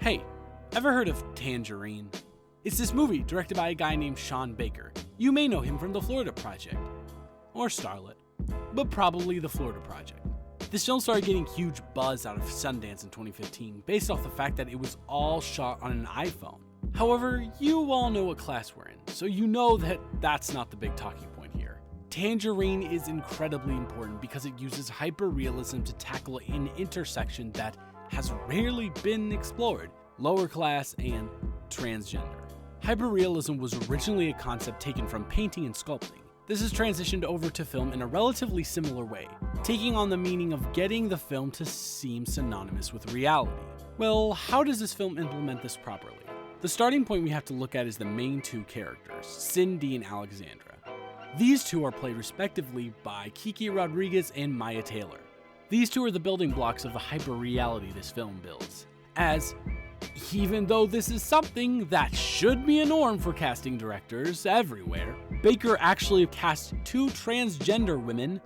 Hey, ever heard of Tangerine? It's this movie directed by a guy named Sean Baker. You may know him from The Florida Project, or Starlet, but probably The Florida Project. This film started getting huge buzz out of Sundance in 2015 based off the fact that it was all shot on an iPhone. However, you all know what class we're in, so you know that that's not the big talking point here. Tangerine is incredibly important because it uses hyperrealism to tackle an intersection that has rarely been explored: lower class and transgender. Hyperrealism was originally a concept taken from painting and sculpting. This has transitioned over to film in a relatively similar way, taking on the meaning of getting the film to seem synonymous with reality. Well, how does this film implement this properly? The starting point we have to look at is the main two characters, Cindy and Alexandra. These two are played respectively by Kiki Rodriguez and Maya Taylor. These two are the building blocks of the hyper-reality this film builds, as even though this is something that should be a norm for casting directors everywhere, Baker actually cast two transgender women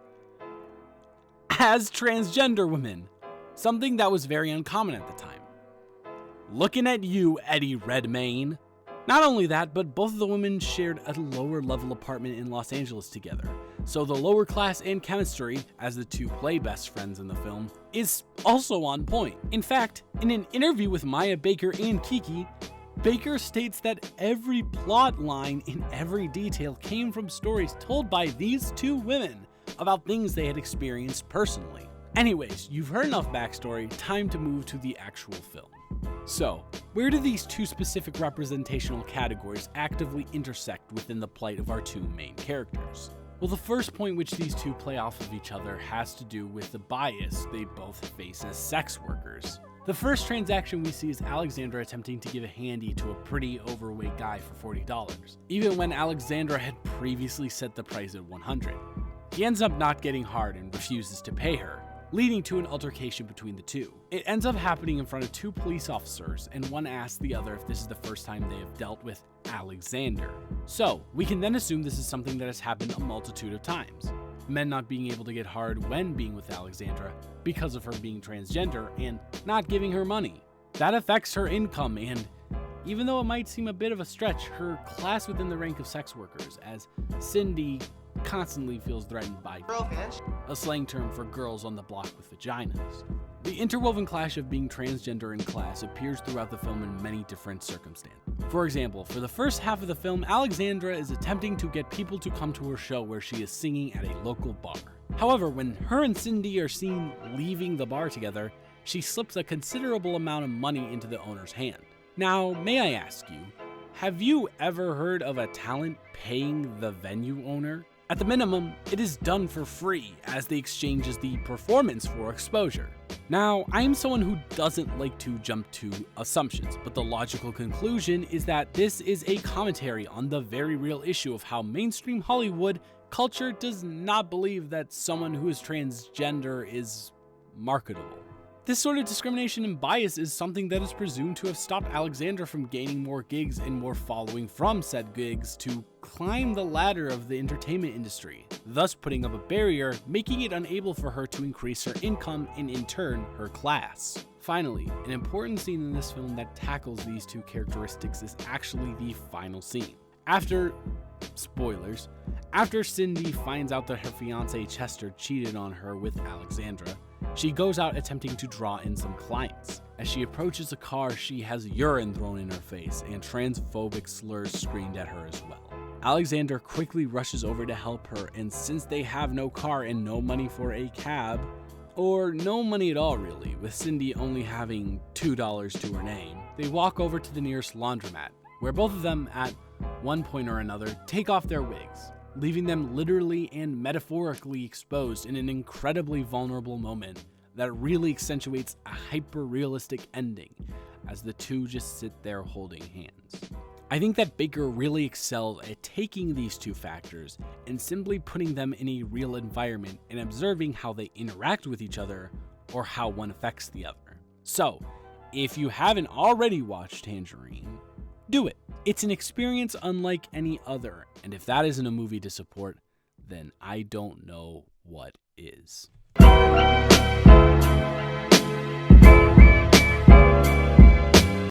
as transgender women, something that was very uncommon at the time. Looking at you, Eddie Redmayne. Not only that, but both of the women shared a lower level apartment in Los Angeles together, so the lower class and chemistry, as the two play best friends in the film, is also on point. In fact, in an interview with Maya Baker and Kiki, Baker states that every plot line in every detail came from stories told by these two women about things they had experienced personally. Anyways, you've heard enough backstory, time to move to the actual film. So, where do these two specific representational categories actively intersect within the plight of our two main characters? Well, the first point which these two play off of each other has to do with the bias they both face as sex workers. The first transaction we see is Alexandra attempting to give a handy to a pretty overweight guy for $40, even when Alexandra had previously set the price at $100. He ends up not getting hard and refuses to pay her, leading to an altercation between the two. It ends up happening in front of two police officers, and one asks the other if this is the first time they have dealt with Alexander. So, we can then assume this is something that has happened a multitude of times. Men not being able to get hard when being with Alexandra because of her being transgender and not giving her money. That affects her income and, even though it might seem a bit of a stretch, her class within the rank of sex workers, as Cindy constantly feels threatened by a slang term for girls on the block with vaginas. The interwoven clash of being transgender and class appears throughout the film in many different circumstances. For example, for the first half of the film, Alexandra is attempting to get people to come to her show where she is singing at a local bar. However, when her and Cindy are seen leaving the bar together, she slips a considerable amount of money into the owner's hand. Now, may I ask you, have you ever heard of a talent paying the venue owner? At the minimum, it is done for free, as the exchange is the performance for exposure. Now, I am someone who doesn't like to jump to assumptions, but the logical conclusion is that this is a commentary on the very real issue of how mainstream Hollywood culture does not believe that someone who is transgender is marketable. This sort of discrimination and bias is something that is presumed to have stopped Alexandra from gaining more gigs and more following from said gigs to climb the ladder of the entertainment industry, thus putting up a barrier, making it unable for her to increase her income and in turn, her class. Finally, an important scene in this film that tackles these two characteristics is actually the final scene. After Cindy finds out that her fiancé Chester cheated on her with Alexandra, she goes out attempting to draw in some clients. As she approaches a car, she has urine thrown in her face and transphobic slurs screamed at her as well. Alexander quickly rushes over to help her, and since they have no car and no money for a cab, or no money at all really, with Cindy only having $2 to her name, they walk over to the nearest laundromat, where both of them, at one point or another, take off their wigs, leaving them literally and metaphorically exposed in an incredibly vulnerable moment that really accentuates a hyper-realistic ending, as the two just sit there holding hands. I think that Baker really excelled at taking these two factors and simply putting them in a real environment and observing how they interact with each other or how one affects the other. So, if you haven't already watched Tangerine, do it. It's an experience unlike any other, and if that isn't a movie to support, then I don't know what is.